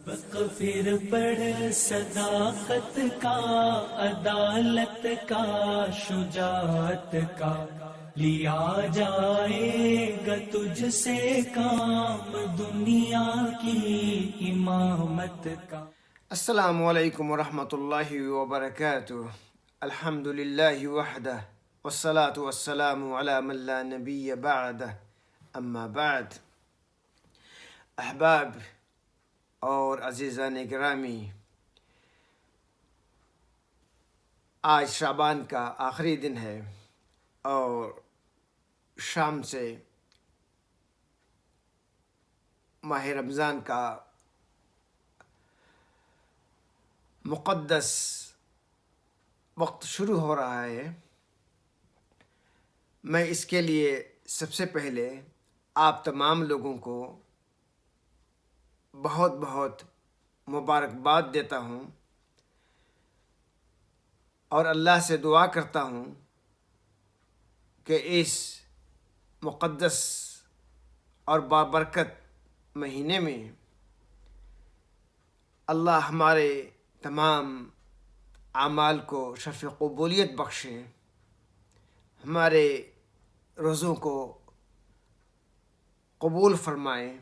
سبق پھر پڑھ صداقت کا، عدالت کا، شجاعت کا، لیا جائے گا تجھ سے کام دنیا کی امامت کا۔ السلام علیکم ورحمۃ اللہ وبرکاتہ۔ الحمد للہ وحدہ والصلاة والسلام علی من لا نبی بعدہ، اما بعد۔ احباب اور عزیزان گرامی، آج شعبان کا آخری دن ہے اور شام سے ماہ رمضان کا مقدس وقت شروع ہو رہا ہے۔ میں اس کے لیے سب سے پہلے آپ تمام لوگوں کو بہت بہت مبارکباد دیتا ہوں اور اللہ سے دعا کرتا ہوں کہ اس مقدس اور بابرکت مہینے میں اللہ ہمارے تمام اعمال کو شرف قبولیت بخشے، ہمارے روزوں کو قبول فرمائے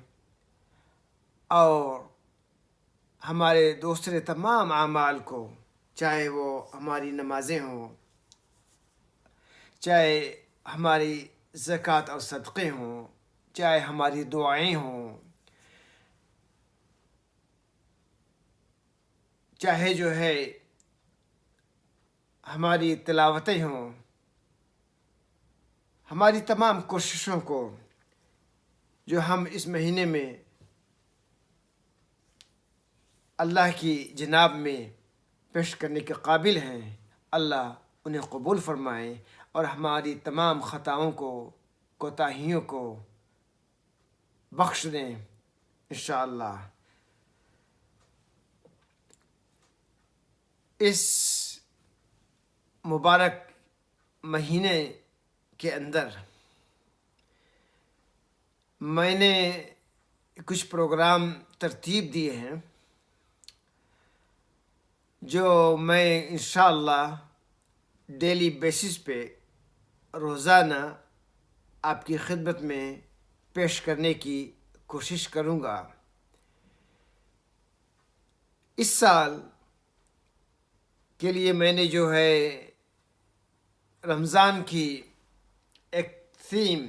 اور ہمارے دوسرے تمام اعمال کو، چاہے وہ ہماری نمازیں ہوں، چاہے ہماری زکوٰۃ اور صدقے ہوں، چاہے ہماری دعائیں ہوں، چاہے جو ہے ہماری تلاوتیں ہوں، ہماری تمام کوششوں کو جو ہم اس مہینے میں اللہ کی جناب میں پیش کرنے کے قابل ہیں، اللہ انہیں قبول فرمائے اور ہماری تمام خطاؤں کو، کوتاہیوں کو بخش دیں انشاءاللہ۔ اس مبارک مہینے کے اندر میں نے کچھ پروگرام ترتیب دیے ہیں جو میں انشاءاللہ ڈیلی بیسس پہ روزانہ آپ کی خدمت میں پیش کرنے کی کوشش کروں گا۔ اس سال کے لیے میں نے جو ہے رمضان کی ایک تھیم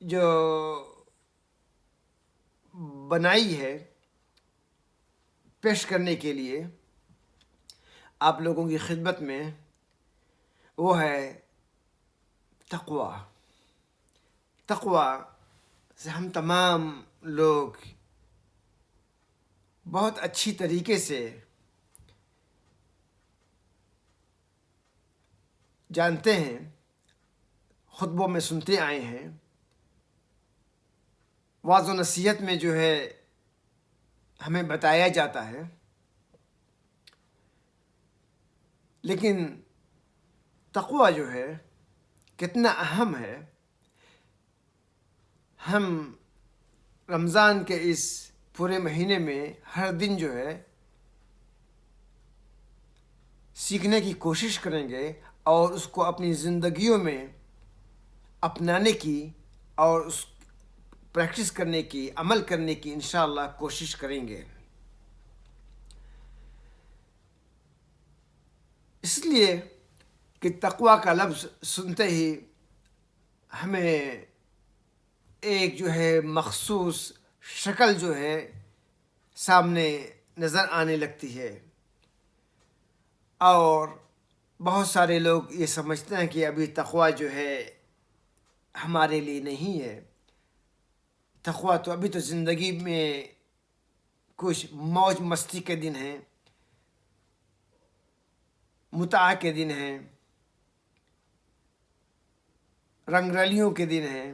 جو بنائی ہے پیش کرنے کے لیے آپ لوگوں کی خدمت میں، وہ ہے تقویٰ۔ تقویٰ سے ہم تمام لوگ بہت اچھی طریقے سے جانتے ہیں، خطبوں میں سنتے آئے ہیں، وعظ و نصیحت میں جو ہے ہمیں بتایا جاتا ہے، لیکن تقویٰ جو ہے کتنا اہم ہے۔ ہم رمضان کے اس پورے مہینے میں ہر دن جو ہے سیکھنے کی کوشش کریں گے اور اس کو اپنی زندگیوں میں اپنانے کی اور اس پریکٹس کرنے کی، عمل کرنے کی انشاءاللہ کوشش کریں گے۔ اس لیے کہ تقویٰ کا لفظ سنتے ہی ہمیں ایک جو ہے مخصوص شکل جو ہے سامنے نظر آنے لگتی ہے، اور بہت سارے لوگ یہ سمجھتے ہیں کہ ابھی تقویٰ جو ہے ہمارے لیے نہیں ہے۔ تقویٰ تو ابھی تو زندگی میں کچھ موج مستی کے دن ہیں، متاع کے دن ہیں، رنگ رلیوں کے دن ہیں۔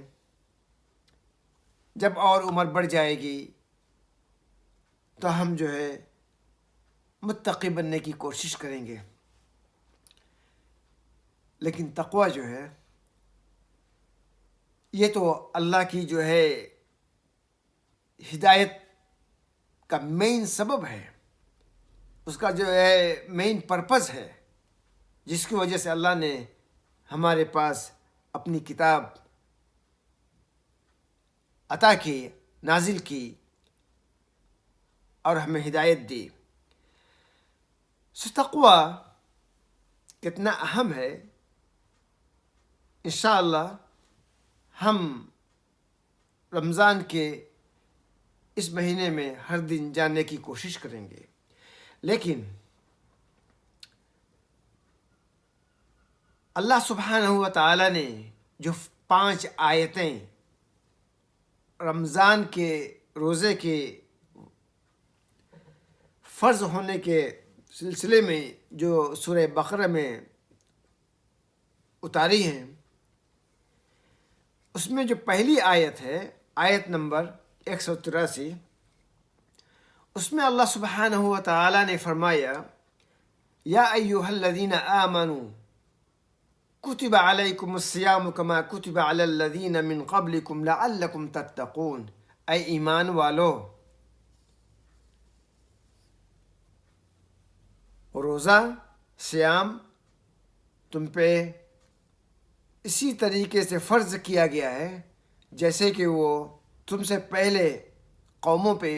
جب اور عمر بڑھ جائے گی تو ہم جو ہے متقی بننے کی کوشش کریں گے، لیکن تقویٰ جو ہے یہ تو اللہ کی جو ہے ہدایت کا مین سبب ہے، اس کا جو ہے مین پرپز ہے، جس کی وجہ سے اللہ نے ہمارے پاس اپنی کتاب عطا کی، نازل کی اور ہمیں ہدایت دی۔ تقوی کتنا اہم ہے، انشاءاللہ ہم رمضان کے اس مہینے میں ہر دن جاننے کی کوشش کریں گے۔ لیکن اللہ سبحانہ و تعالی نے جو 5 آیتیں رمضان کے روزے کے فرض ہونے کے سلسلے میں جو سورہ بقرہ میں اتاری ہیں، اس میں جو پہلی آیت ہے، آیت نمبر 183، اس میں اللہ سبحانہ و تعالی نے فرمایا، یا ایھا الذین آمنوا کتب علیکم الصیام کما کتب علی الذین من قبلکم لعلکم تتقون، اے ایمان والو، روزہ سیام تم پہ اسی طریقے سے فرض کیا گیا ہے جیسے کہ وہ تم سے پہلے قوموں پہ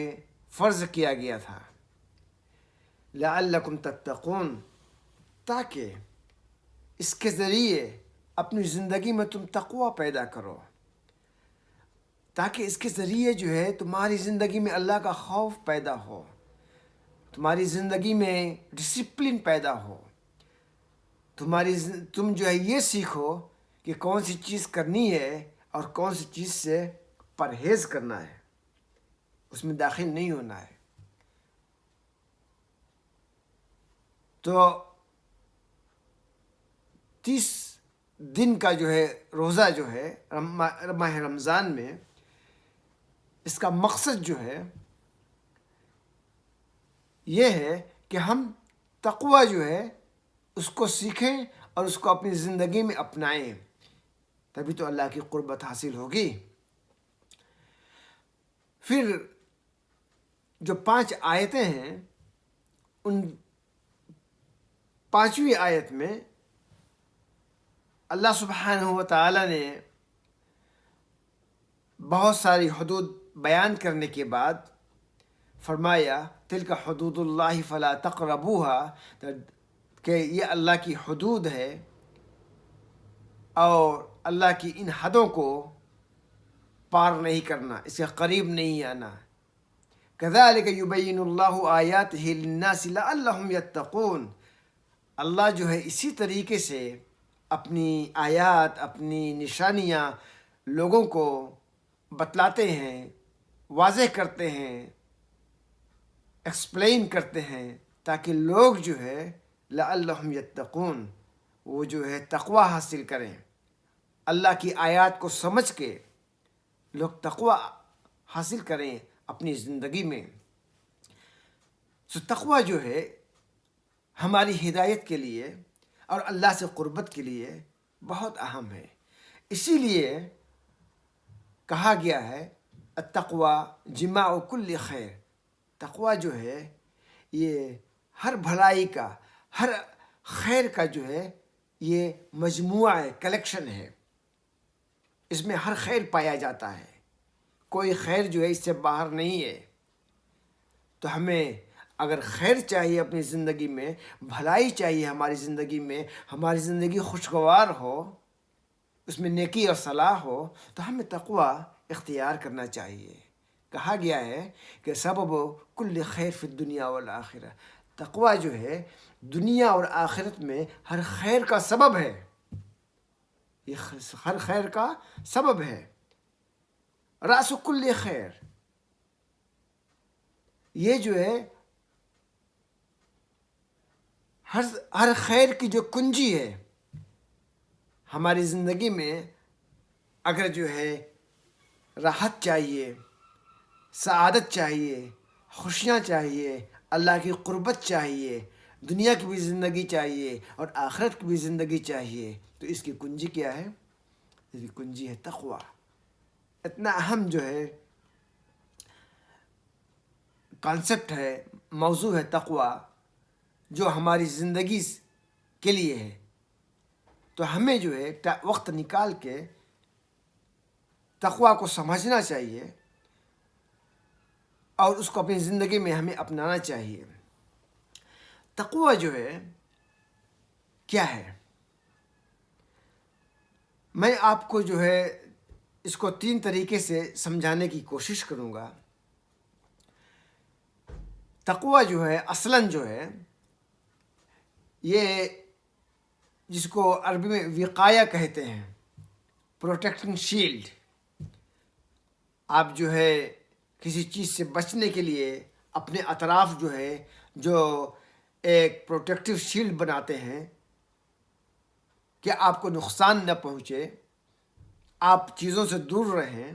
فرض کیا گیا تھا، لعلکم تتقون، تاکہ اس کے ذریعے اپنی زندگی میں تم تقوی پیدا کرو، تاکہ اس کے ذریعے جو ہے تمہاری زندگی میں اللہ کا خوف پیدا ہو، تمہاری زندگی میں ڈسپلن پیدا ہو، تم جو ہے یہ سیکھو کہ کون سی چیز کرنی ہے اور کون سی چیز سے پرہیز کرنا ہے، اس میں داخل نہیں ہونا ہے۔ تو 30 دن کا جو ہے روزہ جو ہے ماہ رمضان میں، اس کا مقصد جو ہے یہ ہے کہ ہم تقوی جو ہے اس کو سیکھیں اور اس کو اپنی زندگی میں اپنائیں، تبھی تو اللہ کی قربت حاصل ہوگی۔ پھر جو 5 آیتیں ہیں، ان 5ویں آیت میں اللہ سبحانہ و تعالی نے بہت ساری حدود بیان کرنے کے بعد فرمایا، تلک حدود اللہ فلا تقربوها، کہ یہ اللہ کی حدود ہے اور اللہ کی ان حدوں کو پار نہیں کرنا، اس کے قریب نہیں آنا۔ کذالک یبین اللہ آیاتہ للناس لعلہم یتقون، اللہ جو ہے اسی طریقے سے اپنی آیات، اپنی نشانیاں لوگوں کو بتلاتے ہیں، واضح کرتے ہیں، ایکسپلین کرتے ہیں، تاکہ لوگ جو ہے لعلہم یتقون، وہ جو ہے تقوی حاصل کریں، اللہ کی آیات کو سمجھ کے لوگ تقوی حاصل کریں اپنی زندگی میں۔ تقوی جو ہے ہماری ہدایت کے لیے اور اللہ سے قربت کے لیے بہت اہم ہے، اسی لیے کہا گیا ہے التقوی جماع کل خیر، تقوی جو ہے یہ ہر بھلائی کا، ہر خیر کا جو ہے یہ مجموعہ ہے، کلیکشن ہے، اس میں ہر خیر پایا جاتا ہے، کوئی خیر جو ہے اس سے باہر نہیں ہے۔ تو ہمیں اگر خیر چاہیے اپنی زندگی میں، بھلائی چاہیے ہماری زندگی میں، ہماری زندگی خوشگوار ہو، اس میں نیکی اور صلاح ہو، تو ہمیں تقوی اختیار کرنا چاہیے۔ کہا گیا ہے کہ سبب کل خیر فی الدنیا والآخرہ، تقوی جو ہے دنیا اور آخرت میں ہر خیر کا سبب ہے، یہ ہر خیر کا سبب ہے، راس کل خیر، یہ جو ہے ہر خیر کی جو کنجی ہے ہماری زندگی میں۔ اگر جو ہے راحت چاہیے، سعادت چاہیے، خوشیاں چاہیے، اللہ کی قربت چاہیے، دنیا کی بھی زندگی چاہیے اور آخرت کی بھی زندگی چاہیے، تو اس کی کنجی کیا ہے؟ اس کی کنجی ہے تقوی۔ اتنا اہم جو ہے کانسیپٹ ہے، موضوع ہے تقوی، جو ہماری زندگی کے لیے ہے، تو ہمیں جو ہے وقت نکال کے تقوی کو سمجھنا چاہیے اور اس کو اپنی زندگی میں ہمیں اپنانا چاہیے۔ تقوی جو ہے کیا ہے؟ میں آپ کو جو ہے اس کو 3 طریقے سے سمجھانے کی کوشش کروں گا۔ تقوی جو ہے اصلاً جو ہے یہ جس کو عربی میں وقایہ کہتے ہیں، پروٹیکٹنگ شیلڈ۔ آپ جو ہے کسی چیز سے بچنے کے لیے اپنے اطراف جو ہے جو ایک پروٹیکٹیو شیلڈ بناتے ہیں کہ آپ کو نقصان نہ پہنچے، آپ چیزوں سے دور رہیں۔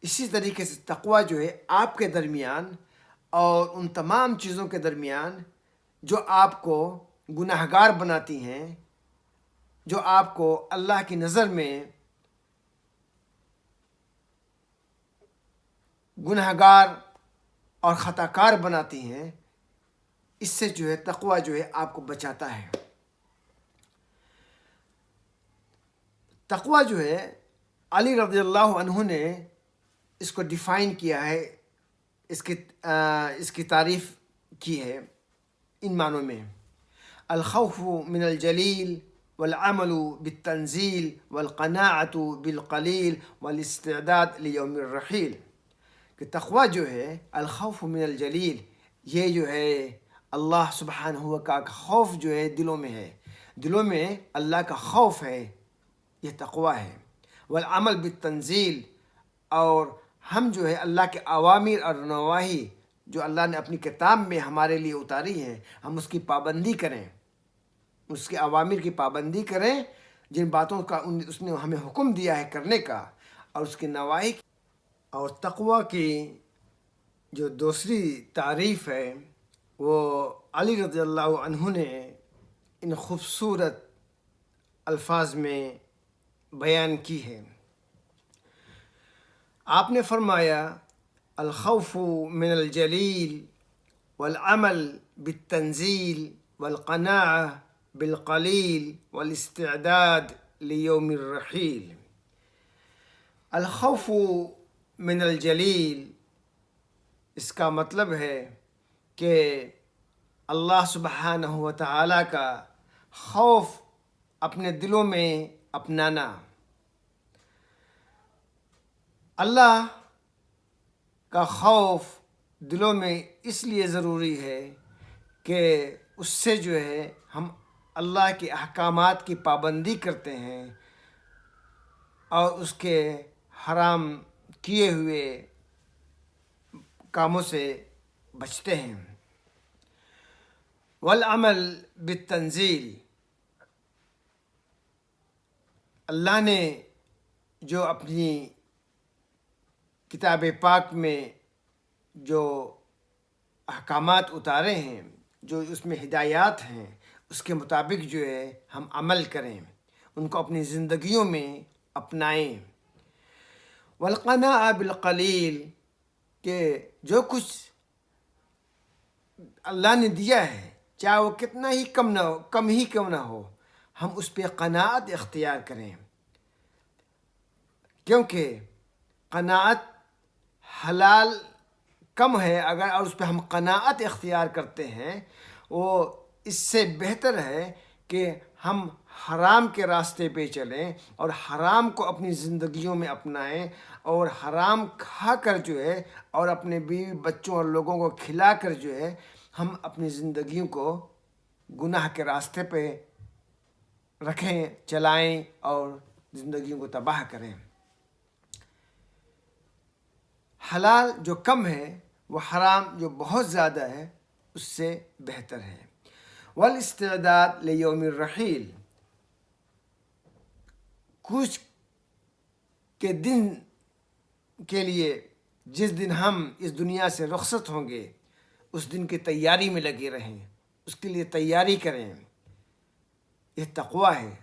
اسی طریقے سے تقوی جو ہے آپ کے درمیان اور ان تمام چیزوں کے درمیان جو آپ کو گناہگار بناتی ہیں، جو آپ کو اللہ کی نظر میں گناہگار اور خطا کار بناتی ہیں، اس سے جو ہے تقوی جو ہے آپ کو بچاتا ہے۔ تقوی جو ہے علی رضی اللہ عنہ نے اس کو ڈیفائن کیا ہے، اس کی تعریف کی ہے ان معنوں میں: الخوف من الجلیل والعمل بالتنزیل والقناعۃ بالقلیل والاستعداد لیوم الرحیل۔ کہ تقوی جو ہے الخوف من الجلیل، یہ جو ہے اللہ سبحانہ کا خوف جو ہے دلوں میں ہے، دلوں میں اللہ کا خوف ہے، یہ تقوی ہے۔ والعمل بالتنزیل، اور ہم جو ہے اللہ کے اوامر اور نواہی جو اللہ نے اپنی کتاب میں ہمارے لیے اتاری ہیں، ہم اس کی پابندی کریں، اس کے اوامر کی پابندی کریں، جن باتوں کا اس نے ہمیں حکم دیا ہے کرنے کا، اور اس کے نواہی۔ اور تقوی کی جو دوسری تعریف ہے وہ علی رضی اللہ عنہ نے ان خوبصورت الفاظ میں بیان کی ہے۔ آپ نے فرمایا: الخوف من الجلیل والعمل بالتنزیل والقناعہ بالقلیل والاستعداد لیوم الرحیل۔ الخوف من الجلیل، اس کا مطلب ہے کہ اللہ سبحانہ و تعالیٰ کا خوف اپنے دلوں میں اپنانا۔ اللہ کا خوف دلوں میں اس لیے ضروری ہے کہ اس سے جو ہے ہم اللہ کے احکامات کی پابندی کرتے ہیں اور اس کے حرام کیے ہوئے کاموں سے بچتے ہیں۔ والعمل بالتنزیل، اللہ نے جو اپنی کتاب پاک میں جو احکامات اتارے ہیں، جو اس میں ہدایات ہیں، اس کے مطابق جو ہے ہم عمل کریں، ان کو اپنی زندگیوں میں اپنائیں۔ والقناعہ بالقلیل، کہ جو کچھ اللہ نے دیا ہے چاہے وہ کتنا ہی کم ہی کیوں نہ ہو، ہم اس پہ قناعت اختیار کریں، کیونکہ قناعت حلال کم ہے اگر اور اس پہ ہم قناعت اختیار کرتے ہیں، وہ اس سے بہتر ہے کہ ہم حرام کے راستے پہ چلیں اور حرام کو اپنی زندگیوں میں اپنائیں، اور حرام کھا کر جو ہے اور اپنے بیوی بچوں اور لوگوں کو کھلا کر جو ہے ہم اپنی زندگیوں کو گناہ کے راستے پہ رکھیں، چلائیں اور زندگیوں کو تباہ کریں۔ حلال جو کم ہے وہ حرام جو بہت زیادہ ہے اس سے بہتر ہے۔ والاستعداد لیوم الرحیل، کچھ کے دن کے لیے جس دن ہم اس دنیا سے رخصت ہوں گے، اس دن کی تیاری میں لگے رہیں، اس کے لیے تیاری کریں۔ یہ تقوی ہے۔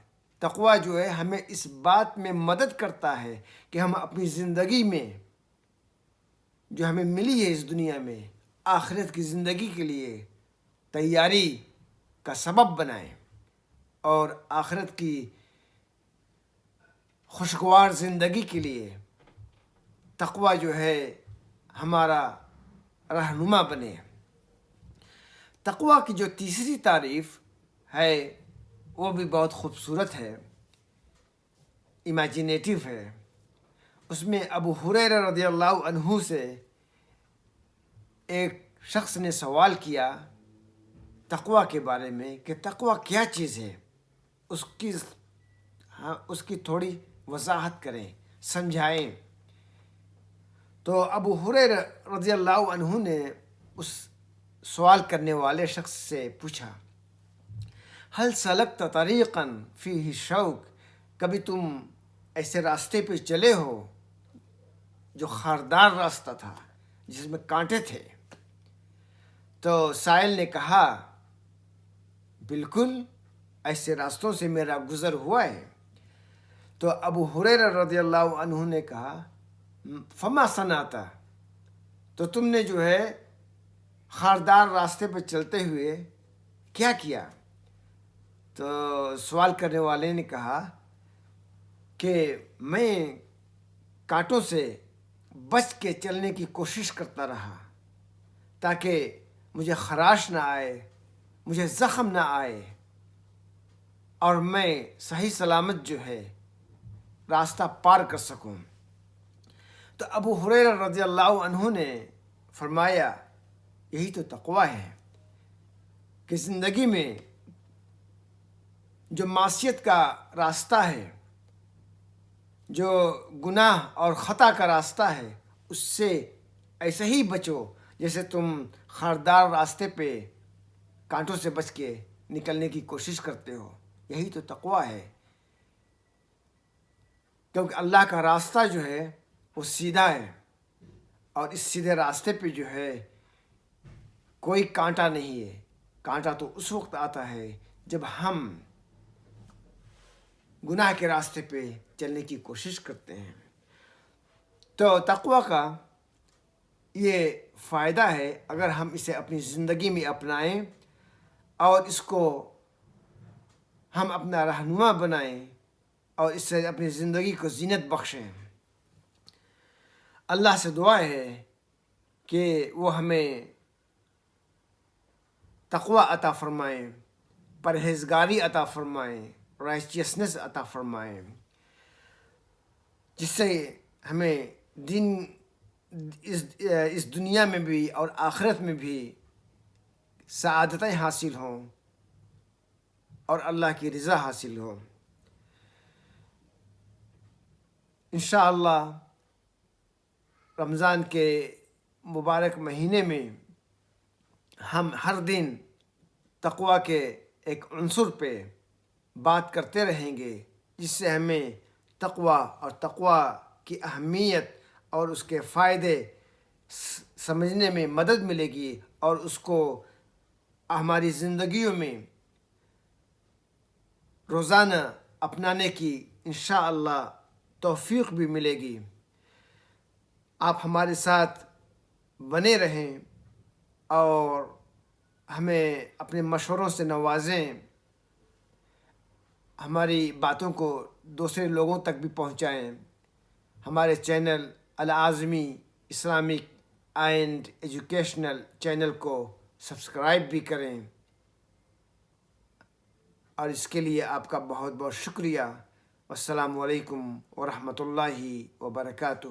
تقوی جو ہے ہمیں اس بات میں مدد کرتا ہے کہ ہم اپنی زندگی میں جو ہمیں ملی ہے اس دنیا میں آخرت کی زندگی کے لیے تیاری کا سبب بنائیں اور آخرت کی خوشگوار زندگی کے لیے تقوی جو ہے ہمارا رہنما بنے۔ تقوی کی جو تیسری تعریف ہے وہ بھی بہت خوبصورت ہے، امیجینیٹو ہے۔ اس میں ابو ہریرہ رضی اللہ عنہ سے ایک شخص نے سوال کیا تقوی کے بارے میں کہ تقوی کیا چیز ہے، اس کی تھوڑی وضاحت کریں، سمجھائیں۔ تو ابو ہریرہ رضی اللہ عنہ نے اس سوال کرنے والے شخص سے پوچھا، حل سلکت طریقا فیہ شوک، کبھی تم ایسے راستے پہ چلے ہو جو خاردار راستہ تھا، جس میں کانٹے تھے؟ تو سائل نے کہا، بالکل ایسے راستوں سے میرا گزر ہوا ہے۔ تو ابو ہریرہ رضی اللہ عنہ نے کہا، فما صنعت، تو تم نے جو ہے خاردار راستے پہ چلتے ہوئے کیا کیا؟ تو سوال کرنے والے نے کہا کہ میں کانٹوں سے بچ کے چلنے کی کوشش کرتا رہا تاکہ مجھے خراش نہ آئے، مجھے زخم نہ آئے، اور میں صحیح سلامت جو ہے راستہ پار کر سکوں۔ تو ابو ہریرہ رضی اللہ عنہ نے فرمایا، یہی تو تقوی ہے کہ زندگی میں جو معصیت کا راستہ ہے، جو گناہ اور خطا کا راستہ ہے، اس سے ایسے ہی بچو جیسے تم خاردار راستے پہ کانٹوں سے بچ کے نکلنے کی کوشش کرتے ہو۔ یہی تو تقوی ہے، کیونکہ اللہ کا راستہ جو ہے وہ سیدھا ہے، اور اس سیدھے راستے پہ جو ہے کوئی کانٹا نہیں ہے۔ کانٹا تو اس وقت آتا ہے جب ہم گناہ کے راستے پہ چلنے کی کوشش کرتے ہیں۔ تو تقوی کا یہ فائدہ ہے اگر ہم اسے اپنی زندگی میں اپنائیں اور اس کو ہم اپنا رہنما بنائیں اور اس سے اپنی زندگی کو زینت بخشیں۔ اللہ سے دعا ہے کہ وہ ہمیں تقوی عطا فرمائیں، پرہیزگاری عطا فرمائیں، رائچیسنس عطا فرمائیں، جس سے ہمیں اس دنیا میں بھی اور آخرت میں بھی سعادتیں حاصل ہوں اور اللہ کی رضا حاصل ہو۔ انشاءاللہ رمضان کے مبارک مہینے میں ہم ہر دن تقوی کے ایک عنصر پہ بات کرتے رہیں گے، جس سے ہمیں تقوی اور تقوی کی اہمیت اور اس کے فائدے سمجھنے میں مدد ملے گی، اور اس کو ہماری زندگیوں میں روزانہ اپنانے کی انشاءاللہ توفیق بھی ملے گی۔ آپ ہمارے ساتھ بنے رہیں اور ہمیں اپنے مشوروں سے نوازیں، ہماری باتوں کو دوسرے لوگوں تک بھی پہنچائیں۔ ہمارے channel Alazmi Islamic and educational channel کو سبسکرائب بھی کریں، اور اس کے لیے آپ کا بہت بہت شکریہ۔ السلام علیکم ورحمۃ اللہ وبرکاتہ۔